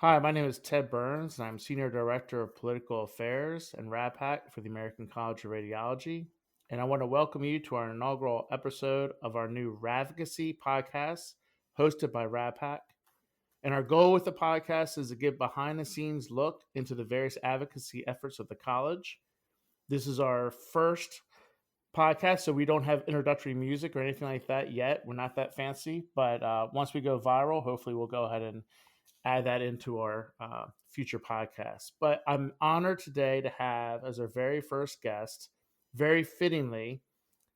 Hi, my name is Ted Burns, and I'm Senior Director of Political Affairs and RADPAC for the American College of Radiology. And I want to welcome you to our inaugural episode of our new RADVOCACY podcast hosted by RADPAC. And our goal with the podcast is to give behind the scenes look into the various advocacy efforts of the college. This is our first podcast, so we don't have introductory music or anything like that yet. We're not that fancy, but once we go viral, hopefully we'll go ahead and add that into our future podcasts. But I'm honored today to have as our very first guest, very fittingly,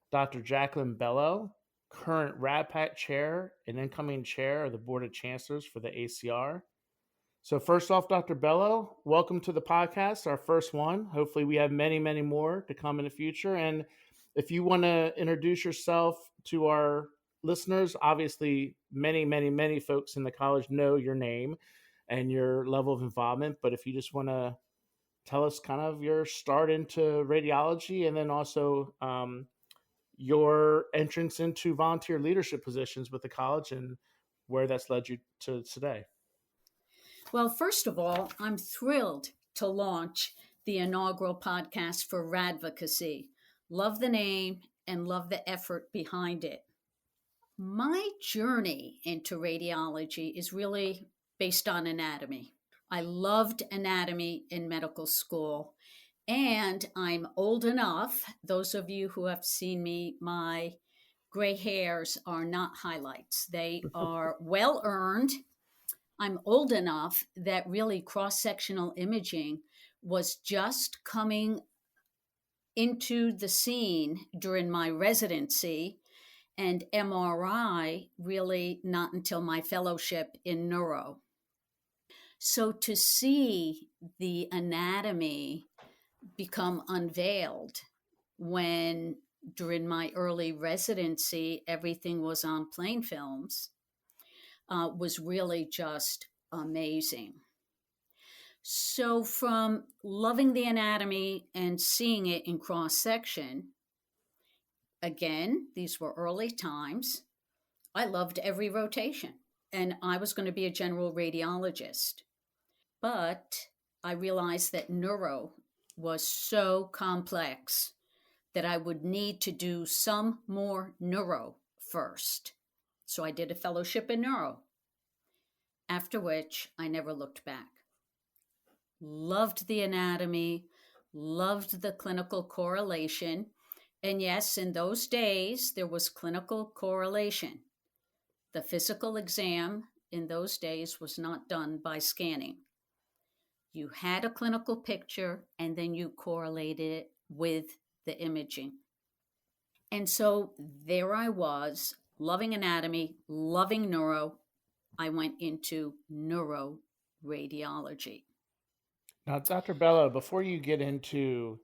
Dr. Jacqueline Bello, current RADPAC chair and incoming chair of the Board of Chancellors for the ACR. So first off, Dr. Bello, welcome to the podcast, our first one. Hopefully we have many, many more to come in the future. And if you want to introduce yourself to our listeners, obviously many, many, many folks in the college know your name and your level of involvement. But if you just want to tell us kind of your start into radiology and then also your entrance into volunteer leadership positions with the college and where that's led you to today. Well, first of all, I'm thrilled to launch the inaugural podcast for RADVOCACY. Love the name and love the effort behind it. My journey into radiology is really based on anatomy. I loved anatomy in medical school, and I'm old enough. Those of you who have seen me, my gray hairs are not highlights, they are well earned. I'm old enough that really cross-sectional imaging was just coming into the scene during my residency, and MRI really not until my fellowship in neuro. So to see the anatomy become unveiled when during my early residency everything was on plain films was really just amazing. So from loving the anatomy and seeing it in cross section, again, these were early times. I loved every rotation, and I was going to be a general radiologist. But I realized that neuro was so complex that I would need to do some more neuro first. So I did a fellowship in neuro, after which I never looked back. Loved the anatomy, loved the clinical correlation. And yes, in those days, there was clinical correlation. The physical exam in those days was not done by scanning. You had a clinical picture and then you correlated it with the imaging. And so there I was, loving anatomy, loving neuro. I went into neuroradiology. Now, Dr. Bello, before you get into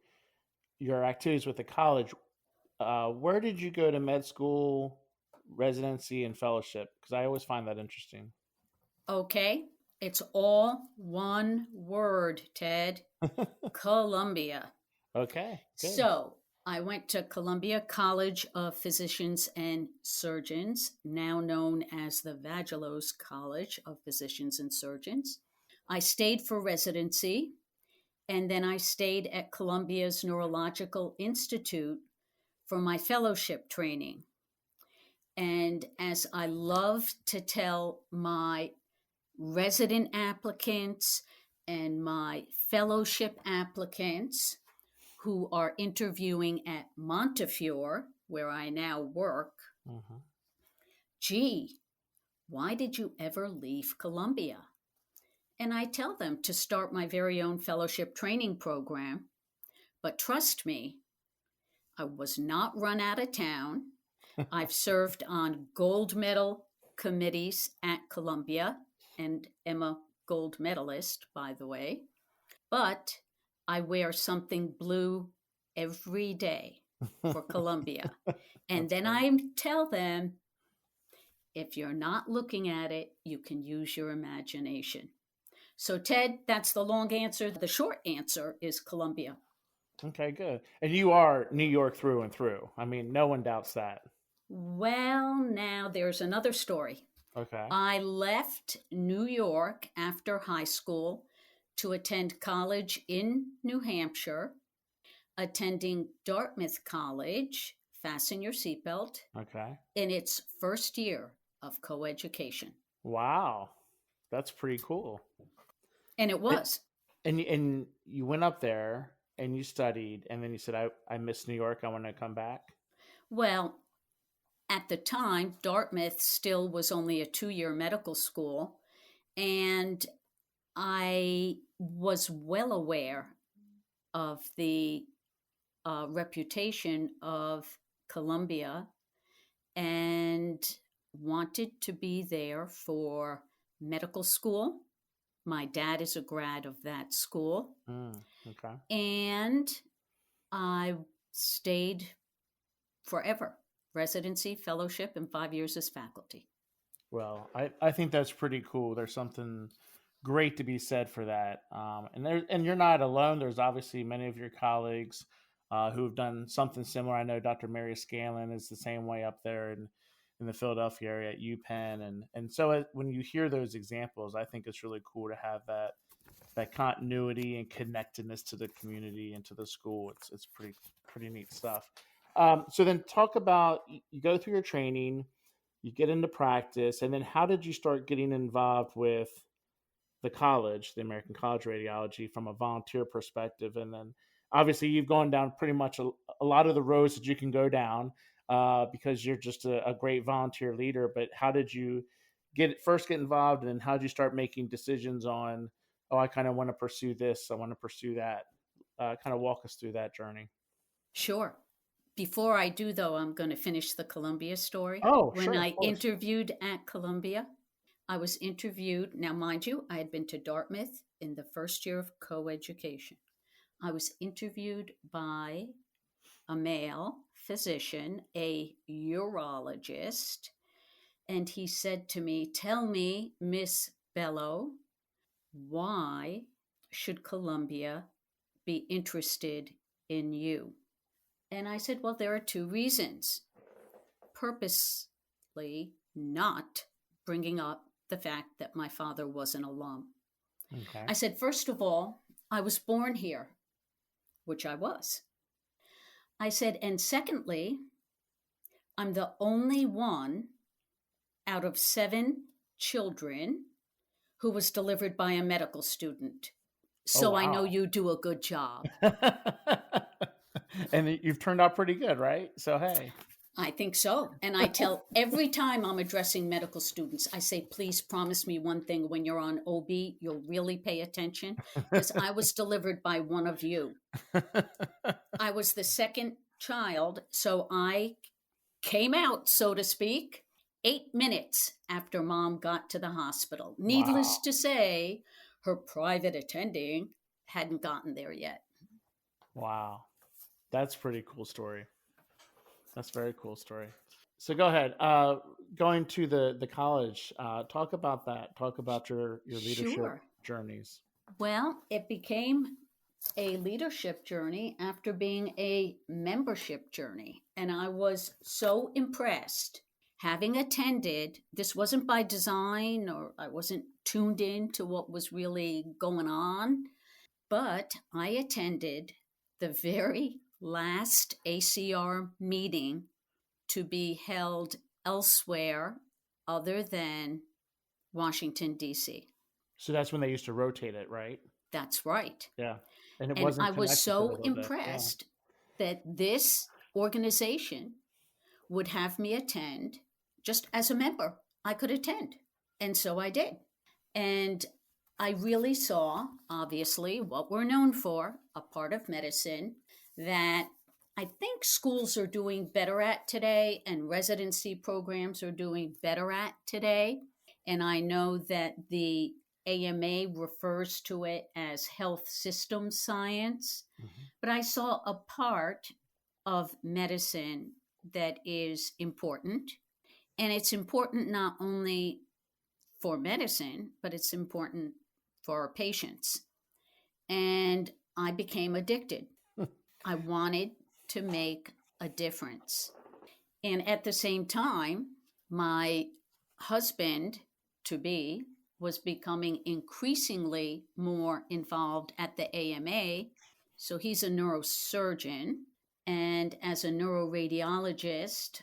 your activities with the college, where did you go to med school, residency, and fellowship? Because I always find that interesting. Okay, it's all one word, Ted. Columbia. Okay, good. So I went to Columbia College of Physicians and Surgeons, now known as the Vagelos College of Physicians and Surgeons. I stayed for residency, and then I stayed at Columbia's Neurological Institute for my fellowship training. And as I love to tell my resident applicants and my fellowship applicants who are interviewing at Montefiore, where I now work, gee, why did you ever leave Columbia? And I tell them to start my very own fellowship training program. But trust me, I was not run out of town. I've served on gold medal committees at Columbia and am a gold medalist, by the way. But I wear something blue every day for Columbia. And then I tell them, if you're not looking at it, you can use your imagination. So, Ted, that's the long answer. The short answer is Columbia. Okay, good. And you are New York through and through. I mean, no one doubts that. Well, now there's another story. Okay. I left New York after high school to attend college in New Hampshire, attending Dartmouth College, fasten your seatbelt, Okay. in its first year of coeducation. Wow. That's pretty cool. And it And was. and you went up there and you studied, and then you said, I miss New York. I want to come back. Well, at the time, Dartmouth still was only a 2 year medical school. And I was well aware of the reputation of Columbia and wanted to be there for medical school. My dad is a grad of that school. Okay. And I stayed forever, residency, fellowship, and 5 years as faculty. Well, I think that's pretty cool. There's something great to be said for that. And you're not alone. There's obviously many of your colleagues who have done something similar. I know Dr. Mary Scanlon is the same way up there in the Philadelphia area at UPenn, and so when you hear those examples, I think it's really cool to have that continuity and connectedness to the community and to the school. It's pretty neat stuff. So then talk about, you go through your training, you get into practice, and then how did you start getting involved with the college, the American College of Radiology, from a volunteer perspective? And then obviously you've gone down pretty much a lot of the roads that you can go down because you're just a great volunteer leader. But how did you first get involved, and then how did you start making decisions on, oh, I kind of want to pursue this, I want to pursue that? Kind of walk us through that journey. Sure. Before I do, though, I'm going to finish the Columbia story. Oh, When sure, of I course. interviewed at Columbia, I was interviewed. Now, mind you, I had been to Dartmouth in the first year of coeducation. I was interviewed by a male physician, a urologist, and he said to me, "Tell me, Miss Bello, why should Columbia be interested in you?" And I said, "Well, there are two reasons." Purposely not bringing up the fact that my father was an alum. Okay. I said, "First of all, I was born here," which I was. I said, "And secondly, I'm the only one out of 7 children who was delivered by a medical student. Oh, So I know wow. you do a good job." And you've turned out pretty good, right? So, hey. I think so. And I tell every time I'm addressing medical students, I say, "Please promise me one thing: when you're on OB, you'll really pay attention because I was delivered by one of you." I was the second child, so I came out, so to speak, 8 minutes after mom got to the hospital. Needless Wow. to say, her private attending hadn't gotten there yet. Wow. That's a pretty cool story. That's a very cool story. So go ahead. Going to the college, talk about that. Talk about your leadership Sure. journeys. Well, it became a leadership journey after being a membership journey. And I was so impressed having attended. This wasn't by design, or I wasn't tuned in to what was really going on, but I attended the very last ACR meeting to be held elsewhere other than Washington, D.C. So that's when they used to rotate it, right? That's right. Yeah. And it And wasn't I was connected for a so little bit. Yeah. impressed that this organization would have me attend just as a member. I could attend. And so I did. And I really saw, obviously, what we're known for, a part of medicine that I think schools are doing better at today and residency programs are doing better at today. And I know that the AMA refers to it as health system science, Mhm. but I saw a part of medicine that is important. And it's important not only for medicine, but it's important for our patients. And I became addicted. I wanted to make a difference. And at the same time, my husband to be was becoming increasingly more involved at the AMA. So he's a neurosurgeon. And as a neuroradiologist,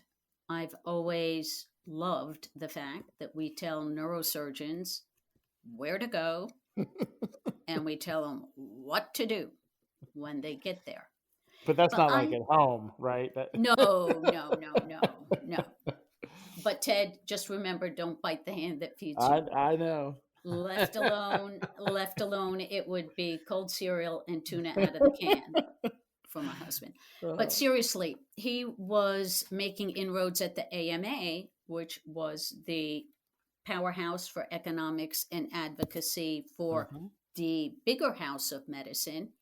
I've always loved the fact that we tell neurosurgeons where to go and we tell them what to do when they get there. But that's But not like I, at home, right? no, no, no, no, no. But Ted, just remember, don't bite the hand that feeds you. I know. Left alone, it would be cold cereal and tuna out of the can for my husband. But seriously, he was making inroads at the AMA, which was the powerhouse for economics and advocacy for Mhm. the bigger house of medicine.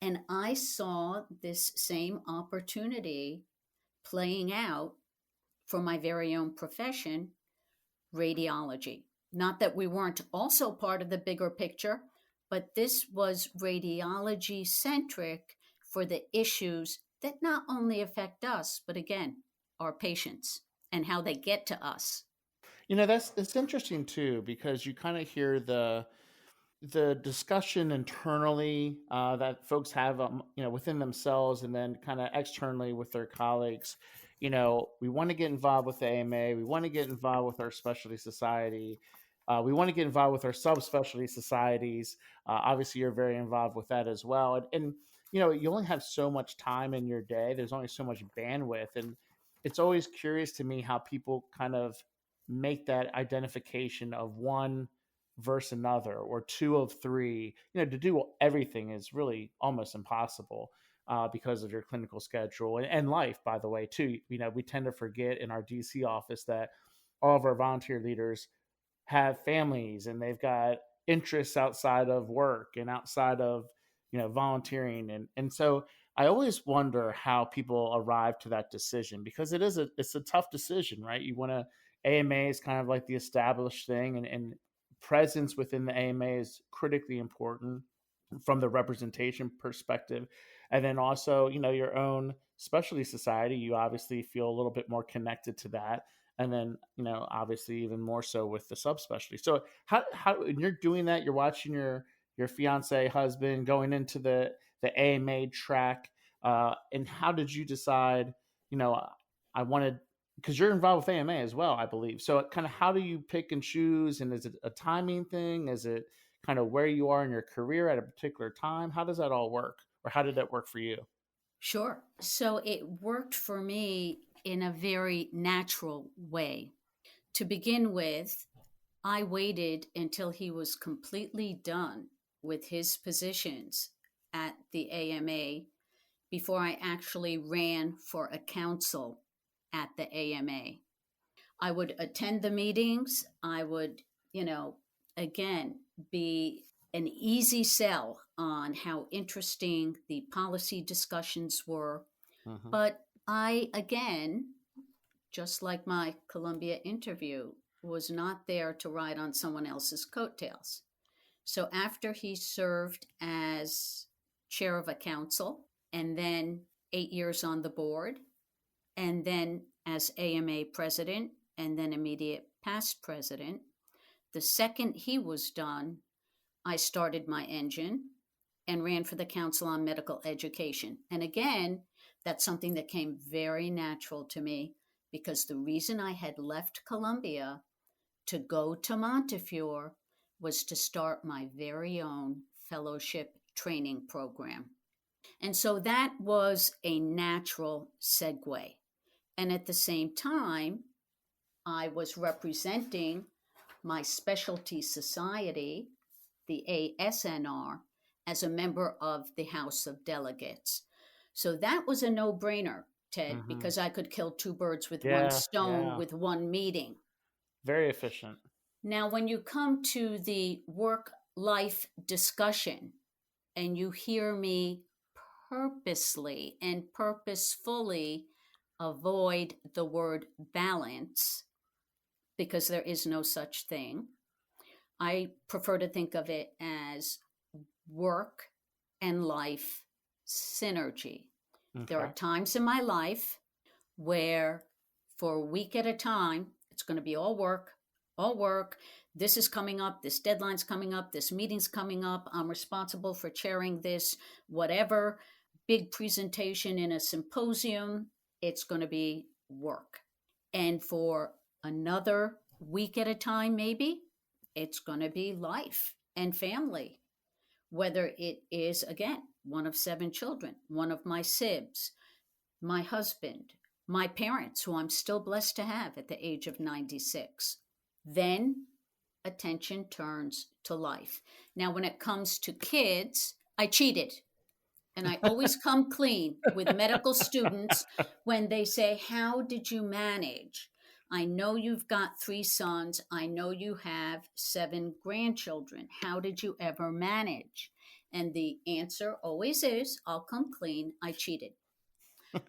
And I saw this same opportunity playing out for my very own profession, radiology. Not that we weren't also part of the bigger picture, but this was radiology centric for the issues that not only affect us, but again, our patients and how they get to us. That's it's interesting too because you kind of hear the discussion internally that folks have, within themselves, and then kind of externally with their colleagues. We want to get involved with the AMA. We want to get involved with our specialty society. We want to get involved with our subspecialty societies. Obviously, you're very involved with that as well. And you only have so much time in your day. There's only so much bandwidth, and it's always curious to me how people kind of make that identification of one versus another or two of three. To do everything is really almost impossible because of your clinical schedule and life, by the way, too. We tend to forget in our DC office that all of our volunteer leaders have families and they've got interests outside of work and outside of volunteering, and so I always wonder how people arrive to that decision, because it's a tough decision, right? You want to AMA is kind of like the established thing, and presence within the AMA is critically important from the representation perspective. And then also, your own specialty society, you obviously feel a little bit more connected to that. And then, obviously even more so with the subspecialty. So how when you're doing that, you're watching your fiance husband going into the AMA track. And how did you decide, I wanted, because you're involved with AMA as well, I believe. So kind of how do you pick and choose? And is it a timing thing? Is it kind of where you are in your career at a particular time? How does that all work? Or how did that work for you? Sure. So it worked for me in a very natural way. To begin with, I waited until he was completely done with his positions at the AMA before I actually ran for a council at the AMA. I would attend the meetings. I would, again, be an easy sell on how interesting the policy discussions were. Mm-hmm. But I, again, just like my Columbia interview, was not there to ride on someone else's coattails. So after he served as chair of a council and then 8 years on the board, and then as AMA president, and then immediate past president, the second he was done, I started my engine and ran for the Council on Medical Education. And again, that's something that came very natural to me, because the reason I had left Columbia to go to Montefiore was to start my very own fellowship training program. And so that was a natural segue. And at the same time, I was representing my specialty society, the ASNR, as a member of the House of Delegates. So that was a no brainer, Ted, Mm-hmm. because I could kill two birds with one Yeah, stone yeah. with one meeting. Very efficient. Now, when you come to the work life discussion and you hear me purposely and purposefully avoid the word balance, because there is no such thing, I prefer to think of it as work and life synergy. There are Okay. times in my life where, for a week at a time, it's going to be all work. all work. This is coming up. This deadline's coming up. This meeting's coming up. I'm responsible for chairing this, whatever big presentation in a symposium. It's going to be work. And for another week at a time, maybe, it's going to be life and family. Whether it is, again, one of 7 children, one of my sibs, my husband, my parents, who I'm still blessed to have at the age of 96. Then attention turns to life. Now, when it comes to kids, I cheated. And I always come clean with medical students when they say, how did you manage? I know you've got 3 sons. I know you have 7 grandchildren. How did you ever manage? And the answer always is, I'll come clean. I cheated.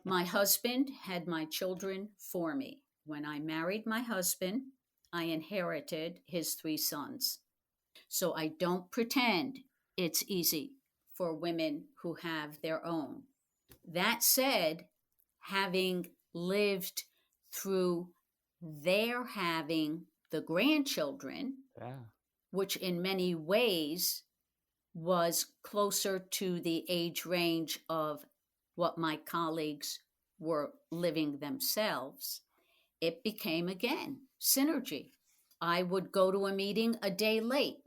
My husband had my children for me. When I married my husband, I inherited his 3 sons. So I don't pretend it's easy for women who have their own. That said, having lived through their having the grandchildren, Yeah. which in many ways was closer to the age range of what my colleagues were living themselves, it became again synergy. I would go to a meeting a day late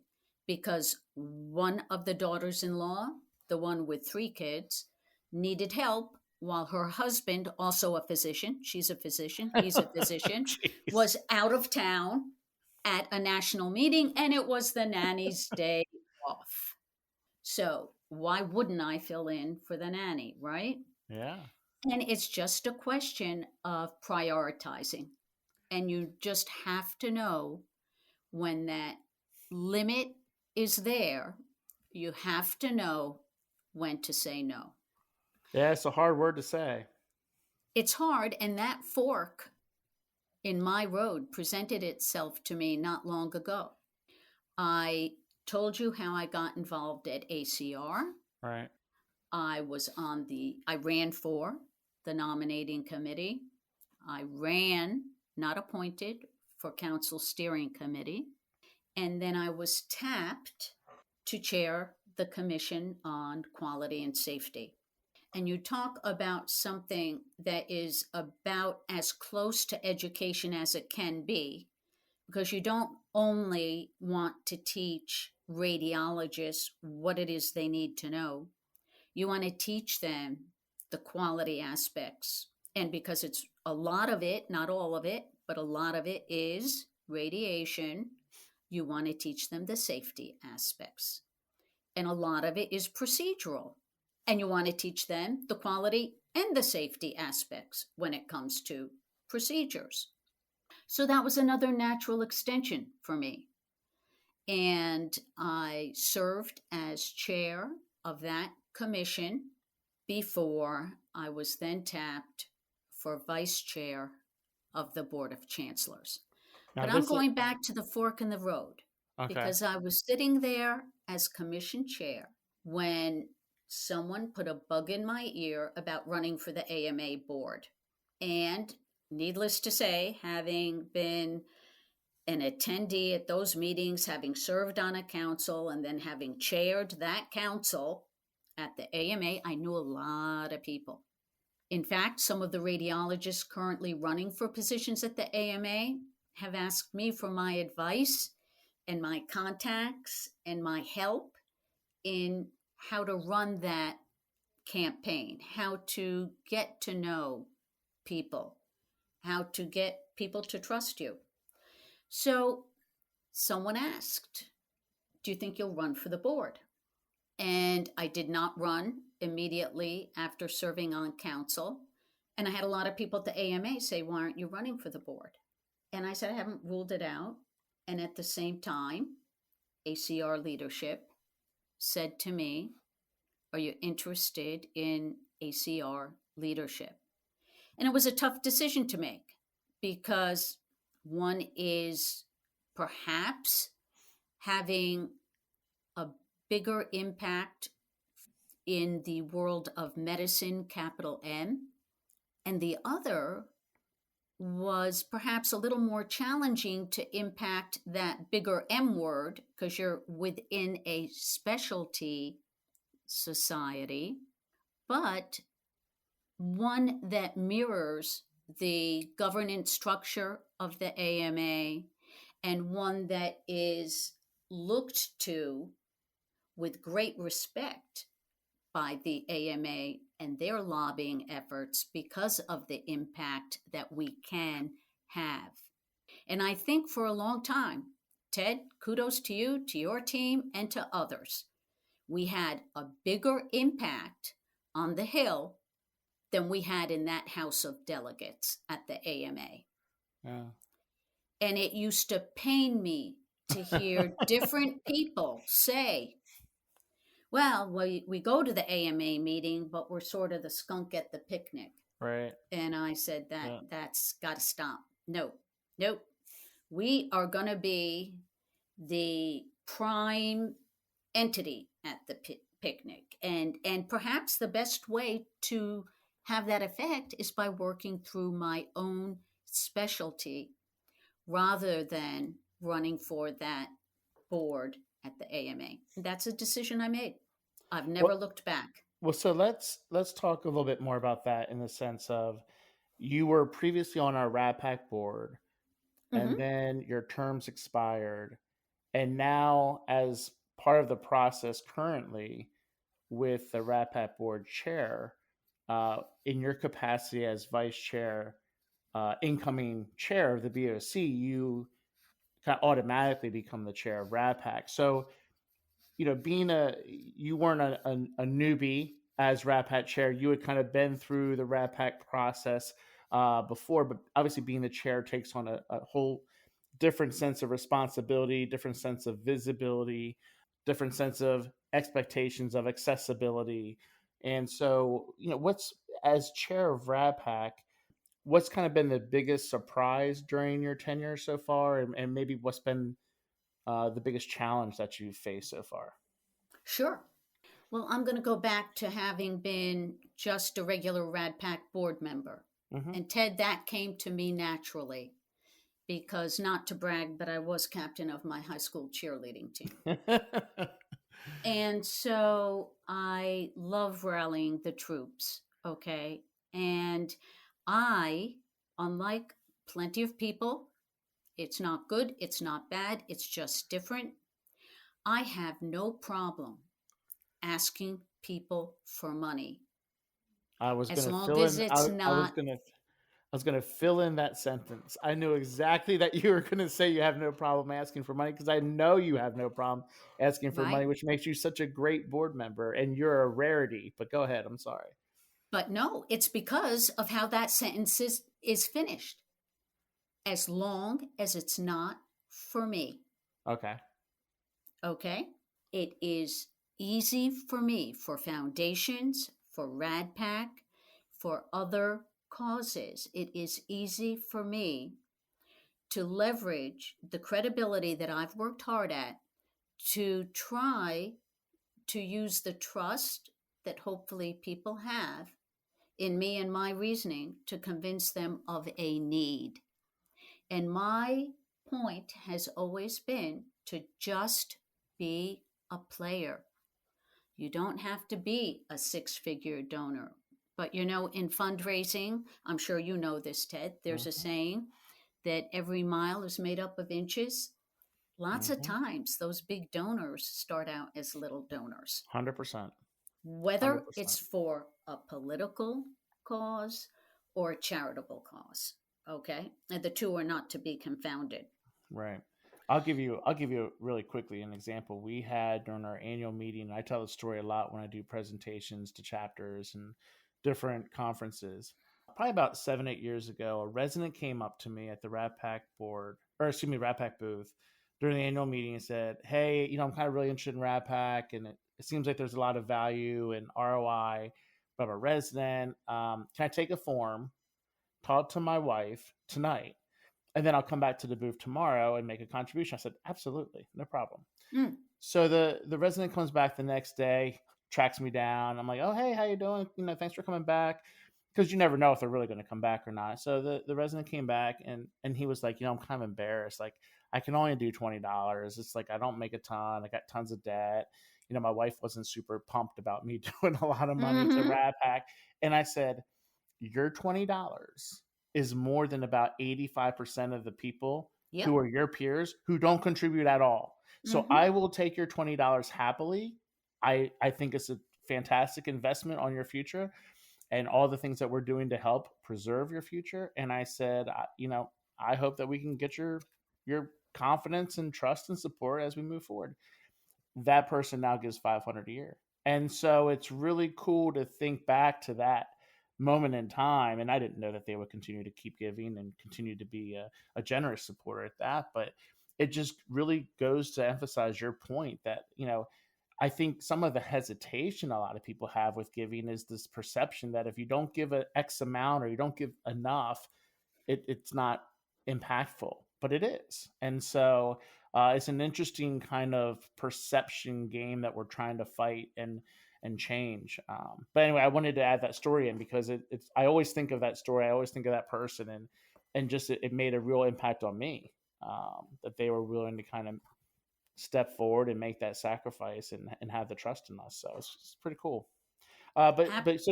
because one of the daughters in law, the one with 3 kids, needed help while her husband, also a physician, she's a physician, he's a physician, Jeez. was out of town at a national meeting, and it was the nanny's day off. So why wouldn't I fill in for the nanny, right? Yeah. And it's just a question of prioritizing. And you just have to know when that limit is there, you have to know when to say no. Yeah, it's a hard word to say. It's hard, and that fork in my road presented itself to me not long ago. I told you how I got involved at ACR. Right. I ran for the nominating committee. I ran, not appointed, for council steering committee. And then I was tapped to chair the Commission on Quality and Safety. And you talk about something that is about as close to education as it can be, because you don't only want to teach radiologists what it is they need to know. You want to teach them the quality aspects. And because it's a lot of it, not all of it, but a lot of it is radiation, you want to teach them the safety aspects. And a lot of it is procedural. And you want to teach them the quality and the safety aspects when it comes to procedures. So that was another natural extension for me. And I served as chair of that commission before I was then tapped for vice chair of the Board of Chancellors. Now But I'm this is going back to the fork in the road okay. because I was sitting there as commission chair when someone put a bug in my ear about running for the AMA board. And needless to say, having been an attendee at those meetings, having served on a council, and then having chaired that council at the AMA, I knew a lot of people. In fact, some of the radiologists currently running for positions at the AMA have asked me for my advice and my contacts and my help in how to run that campaign, how to get to know people, how to get people to trust you. So someone asked, do you think you'll run for the board? And I did not run immediately after serving on council. And I had a lot of people at the AMA say, why aren't you running for the board? And I said, I haven't ruled it out. And at the same time, ACR leadership said to me, are you interested in ACR leadership? And it was a tough decision to make because one is perhaps having a bigger impact in the world of medicine, capital M, and the other was perhaps a little more challenging to impact that bigger M word because you're within a specialty society, but one that mirrors the governance structure of the AMA and one that is looked to with great respect by the AMA and their lobbying efforts because of the impact that we can have. And I think for a long time, Ted, kudos to you, to your team, and to others. We had a bigger impact on the Hill than we had in that House of Delegates at the AMA. Yeah. And it used to pain me to hear different people say, well, we go to the AMA meeting, but we're sort of the skunk at the picnic. Right. And I said that's got to stop. Nope. We are going to be the prime entity at the picnic. And perhaps the best way to have that effect is by working through my own specialty rather than running for that board at the AMA. That's a decision I made. I've never looked back. Well, so let's talk a little bit more about that in the sense of you were previously on our RADPAC board, and then your terms expired, and now as part of the process currently with the RADPAC board chair, in your capacity as vice chair, incoming chair of the BOC, you kind of automatically become the chair of RADPAC. So, you weren't a newbie as RADPAC chair. You had kind of been through the RADPAC process before, but obviously being the chair takes on a whole different sense of responsibility, different sense of visibility, different sense of expectations of accessibility. And so, what's as chair of RADPAC, what's kind of been the biggest surprise during your tenure so far, and maybe what's been the biggest challenge that you've faced so far? Sure. Well, I'm going to go back to having been just a regular RADPAC board member. And Ted, that came to me naturally because, not to brag, but I was captain of my high school cheerleading team. And so I love rallying the troops, okay? And I, unlike plenty of people, it's not good, it's not bad, it's just different. I have no problem asking people for money. I was As going to long fill as in. it's I was not going to. I was going to fill in that sentence. I knew exactly that you were going to say you have no problem asking for money because I know you have no problem asking for money, right. which makes you such a great board member, and you're a rarity. But go ahead. I'm sorry. But no, it's because of how that sentence is finished. As long as it's not for me. Okay. Okay? It is easy for me, for foundations, for RADPAC, for other causes. It is easy for me to leverage the credibility that I've worked hard at to try to use the trust that hopefully people have in me and my reasoning to convince them of a need. And my point has always been to just be a player. You don't have to be a six-figure donor. But in fundraising, I'm sure you know this, Ted, there's a saying that every mile is made up of inches. Lots of times, those big donors start out as little donors. 100%. Whether it's for a political cause or a charitable cause, okay? And the two are not to be confounded. Right. I'll give you really quickly an example we had during our annual meeting. I tell the story a lot when I do presentations to chapters and different conferences. Probably about 7-8 years ago, a resident came up to me at the RADPAC booth during the annual meeting and said, "Hey, I'm kind of really interested in RADPAC, and it seems like there's a lot of value and ROI, but I'm a resident. Can I take a form, talk to my wife tonight, and then I'll come back to the booth tomorrow and make a contribution?" I said, "Absolutely, no problem." So the resident comes back the next day, tracks me down. I'm like, "Oh, hey, how you doing? Thanks for coming back." because you never know if they're really going to come back or not. So the resident came back, and he was like, I'm kind of embarrassed. Like, I can only do $20. It's like I don't make a ton. I got tons of debt. My wife wasn't super pumped about me doing a lot of money to Mm-hmm. RADPAC. And I said, your $20 is more than about 85% of the people Yep. who are your peers who don't contribute at all. So Mm-hmm. I will take your $20 happily. I think it's a fantastic investment on your future and all the things that we're doing to help preserve your future. And I said, I hope that we can get your confidence and trust and support as we move forward. That person now gives 500 a year. And so it's really cool to think back to that moment in time. And I didn't know that they would continue to keep giving and continue to be a generous supporter at that. But it just really goes to emphasize your point that, I think some of the hesitation a lot of people have with giving is this perception that if you don't give an X amount or you don't give enough, it's not impactful, but it is. And so it's an interesting kind of perception game that we're trying to fight and change. But anyway, I wanted to add that story in because it's I always think of that story. I always think of that person, and just it made a real impact on me, that they were willing to kind of step forward and make that sacrifice and have the trust in us. So it's pretty cool. But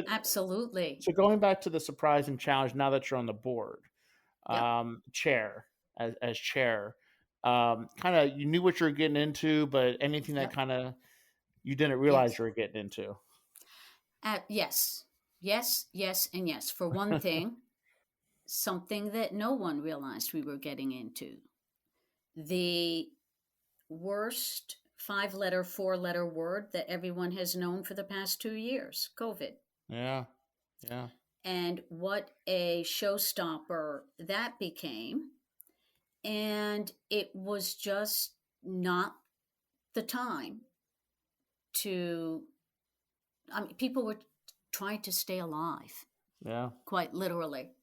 Absolutely. so going back to the surprise and challenge, now that you're on the board, Yep. chair as chair, kind of you knew what you were getting into, but anything that Yep. kind of you didn't realize Yes. you were getting into. Yes. Yes. Yes. And yes. For one thing, something that no one realized we were getting into. The worst 5 letter, 4 letter word that everyone has known for the past 2 years, COVID. Yeah, yeah. And what a showstopper that became. And it was just not the time to, I mean, people were trying to stay alive, Yeah. quite literally.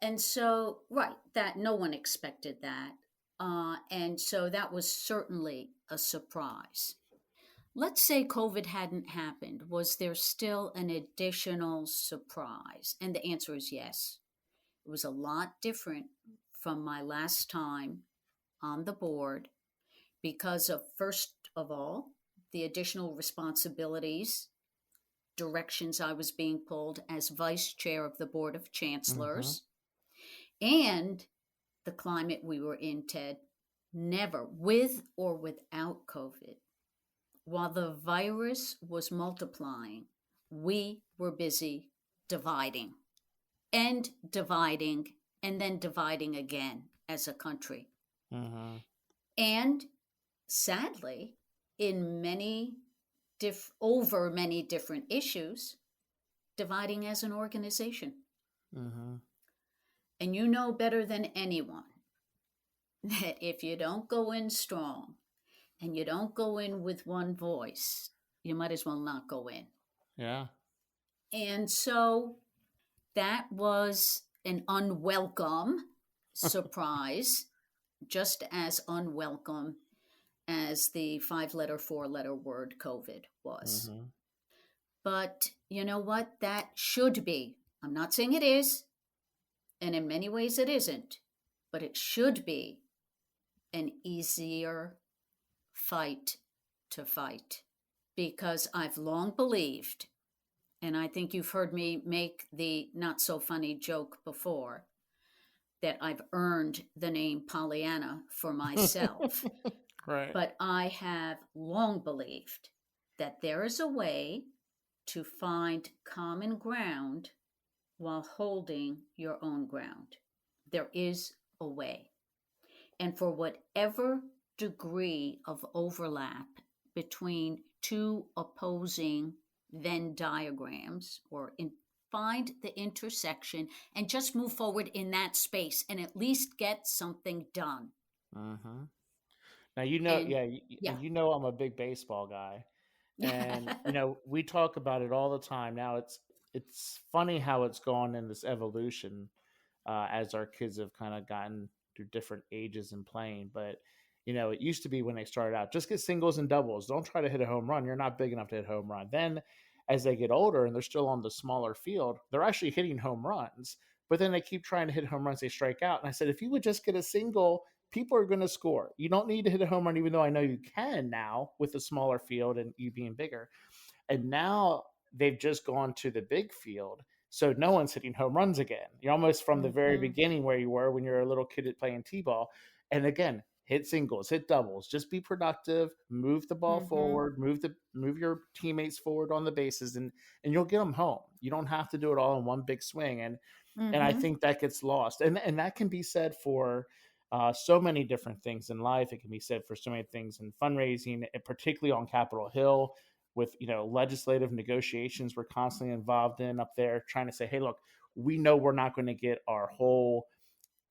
And so, right, that no one expected that. And so that was certainly a surprise. Let's say COVID hadn't happened. Was there still an additional surprise? And the answer is yes. It was a lot different from my last time on the board because of, first of all, the additional responsibilities, directions I was being pulled as vice chair of the Board of Mm-hmm. Chancellors, and the climate we were in, Ted. Never, with or without COVID, while the virus was multiplying, we were busy dividing and dividing and then dividing again as a country. Mm-hmm. And sadly, in over many different issues, dividing as an organization. Mm-hmm. And you know better than anyone that if you don't go in strong and you don't go in with one voice, you might as well not go in. Yeah. And so that was an unwelcome surprise, just as unwelcome as the 5 letter, 4 letter word COVID was. Mm-hmm. But you know what? That should be. I'm not saying it is, and in many ways it isn't, but it should be an easier fight to fight. Because I've long believed, and I think you've heard me make the not so funny joke before, that I've earned the name Pollyanna for myself. Right. But I have long believed that there is a way to find common ground while holding your own ground. There is a way. And for whatever degree of overlap between two opposing Venn diagrams find the intersection and just move forward in that space and at least get something done. Mm-hmm. Now And yeah, yeah. and I'm a big baseball guy, and we talk about it all the time. Now it's funny how it's gone in this evolution, as our kids have kind of gotten through different ages and playing. But it used to be when they started out, just get singles and doubles. Don't try to hit a home run. You're not big enough to hit a home run. Then as they get older and they're still on the smaller field, they're actually hitting home runs. But then they keep trying to hit home runs, they strike out. And I said, if you would just get a single, people are going to score. You don't need to hit a home run, even though I know you can now with a smaller field and you being bigger. And now they've just gone to the big field. So no one's hitting home runs again. You're almost from the very Mm-hmm. beginning where you were when you're a little kid playing T-ball. And again, hit singles, hit doubles, just be productive, move the ball Mm-hmm. forward, move your teammates forward on the bases, and you'll get them home. You don't have to do it all in one big swing. And I Mm-hmm. think that gets lost. And that can be said for so many different things in life. It can be said for so many things in fundraising, and particularly on Capitol Hill with legislative negotiations we're constantly involved in up there, trying to say, hey, look, we know we're not going to get our whole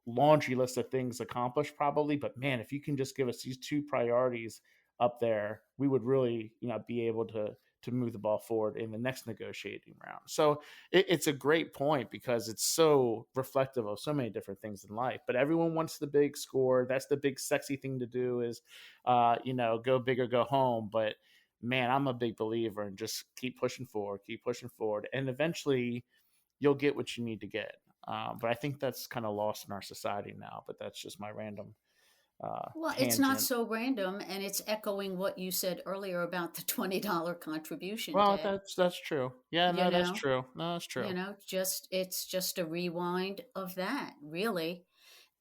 laundry list of things accomplished probably, but man, if you can just give us these two priorities up there, we would really be able to move the ball forward in the next negotiating round. So it's a great point because it's so reflective of so many different things in life. But everyone wants the big score. That's the big sexy thing to do is go big or go home. But man, I'm a big believer in just keep pushing forward, and eventually you'll get what you need to get. But I think that's kind of lost in our society now. But that's just my random Well, it's not tangent. so random, and it's echoing what you said earlier about the $20 contribution, Well, Ted. that's true. Yeah, You no, that's know, true. No, that's true. just it's just a rewind of that, really.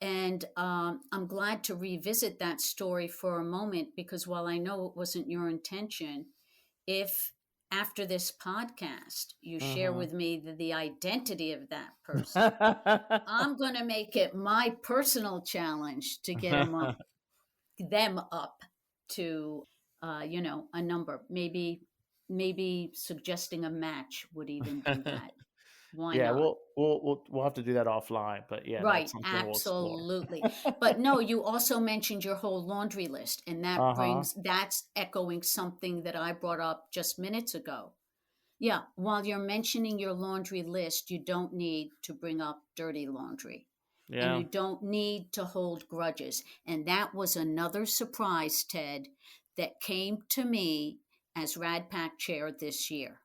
And I'm glad to revisit that story for a moment because while I know it wasn't your intention, if after this podcast you share Mm-hmm. with me the identity of that person, I'm going to make it my personal challenge to get them up to, a number. Maybe suggesting a match would even do that. Why Yeah, not? we'll have to do that offline. But yeah, that's Right, something we'll explore. absolutely. But no, you also mentioned your whole laundry list, and Uh-huh. that's echoing something that I brought up just minutes ago. Yeah, while you're mentioning your laundry list, you don't need to bring up dirty laundry and Yeah. you don't need to hold grudges. And that was another surprise, Ted, that came to me as RADPAC chair this year.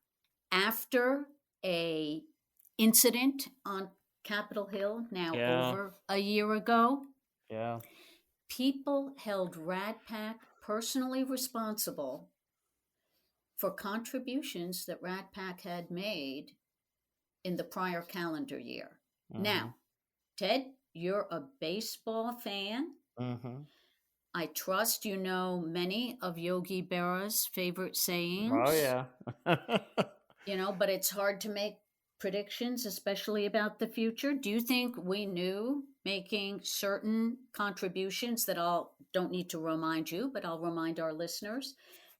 After a incident on Capitol Hill now Yeah. over a year ago, Yeah. people held RADPAC personally responsible for contributions that RADPAC had made in the prior calendar year. Mm-hmm. Now, Ted, you're a baseball fan. Mm-hmm. I trust you know many of Yogi Berra's favorite Oh sayings, yeah. but it's hard to make predictions, especially about the future. Do you think we knew making certain contributions that I'll don't need to remind you, but I'll remind our listeners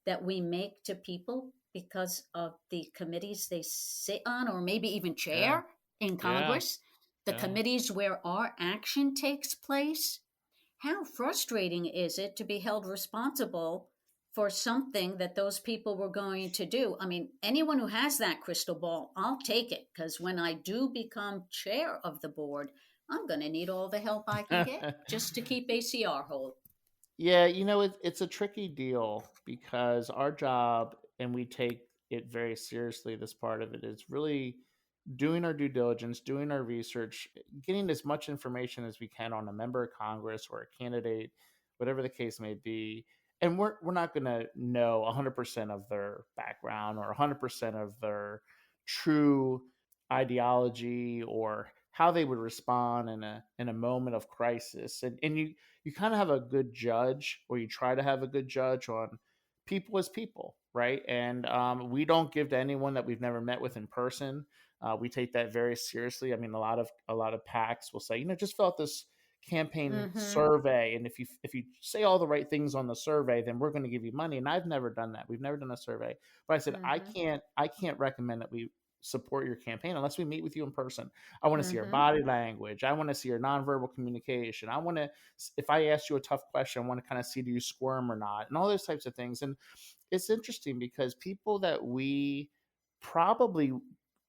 that we make to people because of the committees they sit on or maybe even Yeah. chair in Yeah. Congress, the Yeah. committees where our action takes place? How frustrating is it to be held responsible for something that those people were going to do? I mean, anyone who has that crystal ball, I'll take it because when I do become chair of the board, I'm going to need all the help I can get just to keep ACR whole. Yeah, it's a tricky deal because our job, and we take it very seriously, this part of it is really doing our due diligence, doing our research, getting as much information as we can on a member of Congress or a candidate, whatever the case may be. And we're not going to know 100% of their background or 100% of their true ideology or how they would respond in a moment of crisis. And you kind of have a good judge, or you try to have a good judge on people as people, right? And we don't give to anyone that we've never met with in person. We take that very seriously. I mean, a lot of PACs will say, just fill out this campaign Mm-hmm. survey, and if you say all the right things on the survey, then we're going to give you money. And I've never done that. We've never done a survey. But I said Mm-hmm. I can't recommend that we support your campaign unless we meet with you in person. I want to see your Mm-hmm. body language. I want to see your nonverbal communication. I want to, if I ask you a tough question, I want to kind of see, do you squirm or not, and all those types of things. And it's interesting because people that we probably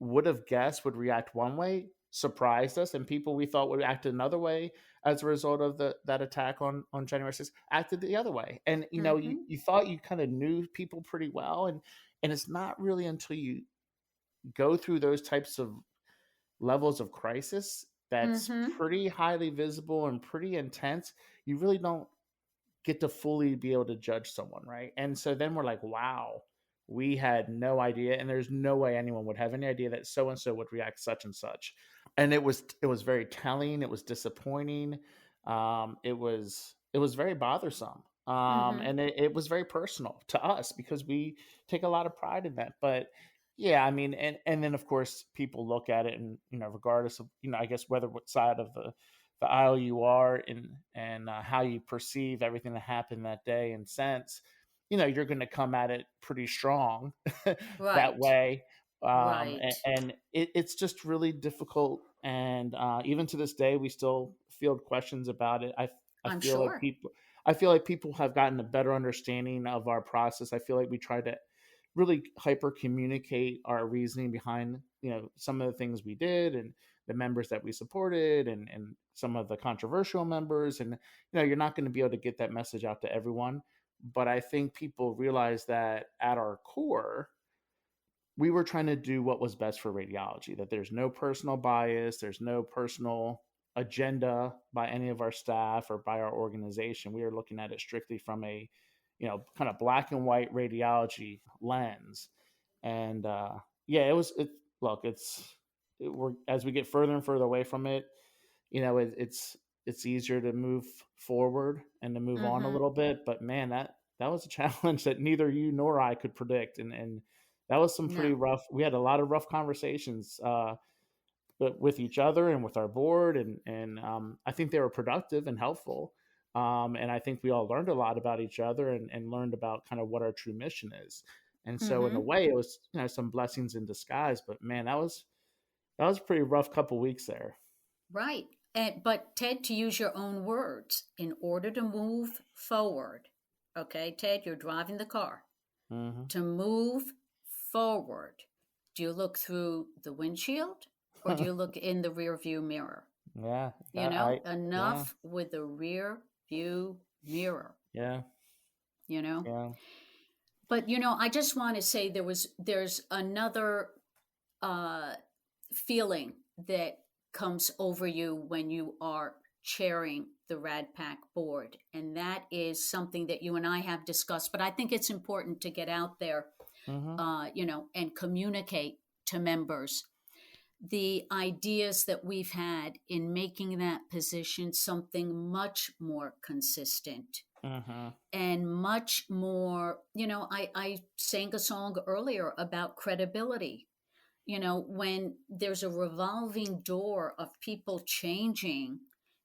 would have guessed would react one way surprised us, and people we thought would act another way as a result of that attack on January 6th acted the other way. And you Mm-hmm. thought you kind of knew people pretty well, and it's not really until go through those types of levels of crisis that's Mm-hmm. pretty highly visible and pretty intense, you really don't get to fully be able to judge someone, right? And so then we're like, wow, we had no idea, and there's no way anyone would have any idea that so and so would react such and such. And it was very telling. It was disappointing. It was very bothersome. Mm-hmm. And it was very personal to us because we take a lot of pride in that. But yeah, I mean, and then of course people look at it, and regardless of I guess whether what side of the aisle you are and how you perceive everything that happened that day and since, you're going to come at it pretty strong that Right. way. Right. And it's just really difficult. And even to this day, we still field questions about it. I I'm feel like sure. people have gotten a better understanding of our process. I feel like we try to really hyper communicate our reasoning behind some of the things we did and the members that we supported and some of the controversial members. And you're not going to be able to get that message out to everyone, but I think people realize that at our core we were trying to do what was best for radiology, that there's no personal bias, there's no personal agenda by any of our staff or by our organization. We are looking at it strictly from a kind of black and white radiology lens. And yeah, look, we're as we get further and further away from it, it's easier to move forward and to move on a Mm-hmm. little bit. But man, that was a challenge that neither you nor I could predict. And that was some pretty No. rough. We had a lot of rough conversations, but with each other and with our board, and I think they were productive and helpful. And I think we all learned a lot about each other and learned about kind of what our true mission is. And so, in a Mm-hmm. way, it was some blessings in disguise. But man, that was a pretty rough couple weeks there. Right. But Ted, to use your own words, in order to move forward, okay, Ted, you're driving the car. Hmm. To move forward, do you look through the windshield or do you look in the rear view mirror? Yeah, yeah, Enough with the rear view mirror, yeah, you know? yeah. But I just want to say there's another uh feeling that comes over you when you are chairing the RADPAC board. And that is something that you and I have discussed, but I think it's important to get out there, Hmm. and communicate to members the ideas that we've had in making that position something much more consistent Hmm. and much more. I sang a song earlier about credibility. When there's a revolving door of people changing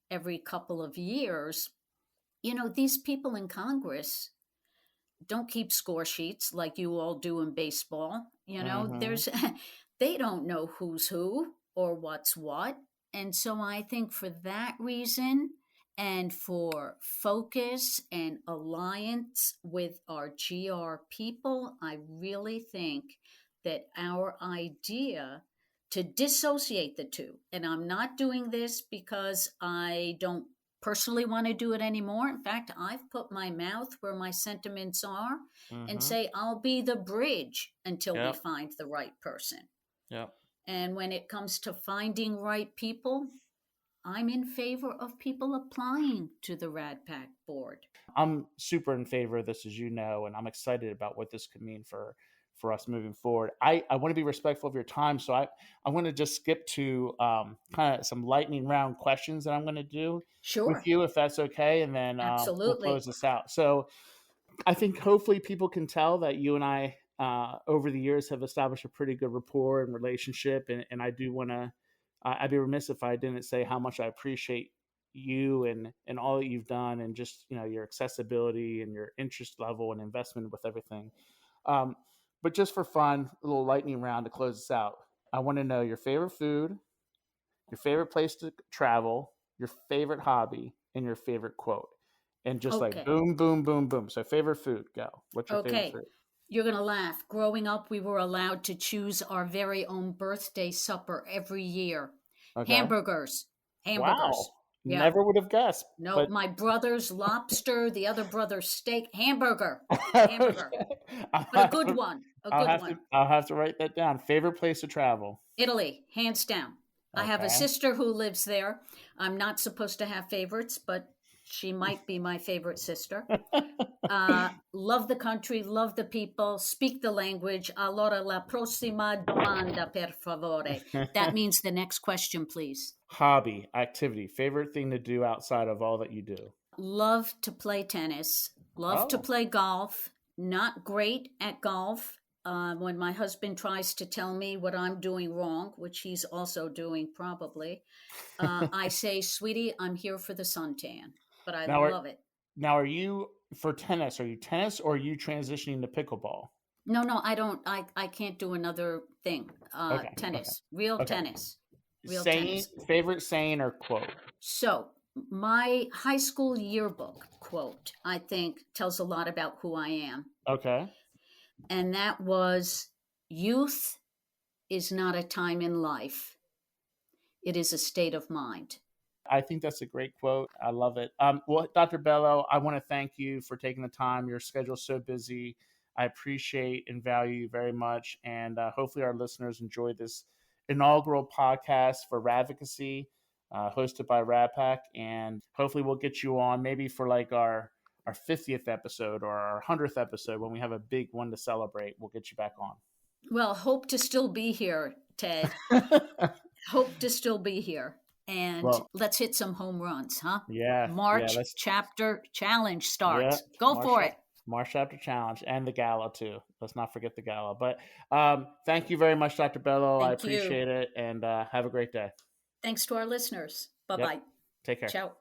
every couple of years, these people in Congress don't keep score sheets like you all do in baseball. Hmm. There's they don't know who's who or what's what. And so I think for that reason and for focus and alliance with our GR people, I really think that our idea to dissociate the two, and I'm not doing this because I don't personally want to do it anymore. In fact, I've put my mouth where my sentiments are and Hmm. say I'll be the bridge until we Yep. find the right person. Yep. And when it comes to finding right people, I'm in favor of people applying to the RADPAC board. I'm super in favor of this, as you know, and I'm excited about what this could mean for us moving forward. I want to be respectful of your time, so I'm going to just skip to kind of some lightning round questions that I'm going to do with Sure, you, if that's okay, and then we'll close absolutely. this out. So I think hopefully people can tell that you and I, over the years, have established a pretty good rapport and relationship. And I do want to, I'd be remiss if I didn't say how much I appreciate you and all that you've done, and just your accessibility and your interest level and investment with everything. Um, but just for fun, a little lightning round to close this out. I want to know your favorite food, your favorite place to travel, your favorite hobby, and your favorite quote. And just like Okay, boom, boom, boom, boom. So favorite food, go. What's your favorite okay. food? You're going to laugh. Growing up, we were allowed to choose our very own birthday supper every year. Okay. Hamburgers. Wow. Hamburgers. Yeah. Never would have guessed, No, but my brother's lobster, the other brother's steak. Hamburger. okay. Hamburger. But a good one. A good one. I'll have to write that down. Favorite place to travel? Italy, hands down. I have a Okay. sister who lives there. I'm not supposed to have favorites, but she might be my favorite sister. Love the country, love the people, speak the language. Allora la prossima domanda, per favore. That means the next question, please. Hobby, activity, favorite thing to do outside of all that you do? Love to play tennis, love to Oh. play golf. Not great at golf. When my husband tries to tell me what I'm doing wrong, which he's also doing probably, I say, sweetie, I'm here for the suntan, but I Now, love it. are you for tennis? Are you tennis or are you transitioning to pickleball? No, no, I don't. I can't do another thing. Okay. Okay. Tennis, real Okay. tennis, real Saying, tennis. favorite saying or quote? So, my high school yearbook quote, I think, tells a lot about who I am. Okay. And that was, youth is not a time in life, it is a state of mind. I think that's a great quote. I love it. Well, Dr. Bello, I want to thank you for taking the time. Your schedule's so busy. I appreciate and value you very much. And hopefully, our listeners enjoyed this inaugural podcast for Radvocacy, hosted by RADPAC. And hopefully, we'll get you on maybe for like our 50th episode or our 100th episode when we have a big one to celebrate. We'll get you back on. Well, hope to still be here, Ted. Hope to still be here. And Well, let's hit some home runs, huh? yeah, March let's, chapter challenge yeah, starts. Go for it. March Chapter Challenge and the gala too. Let's not forget the gala. But thank you very much, Dr. Bello. I Thank you. appreciate it, and have a great day. Thanks to our listeners. Bye Yep. bye. Take care. Ciao.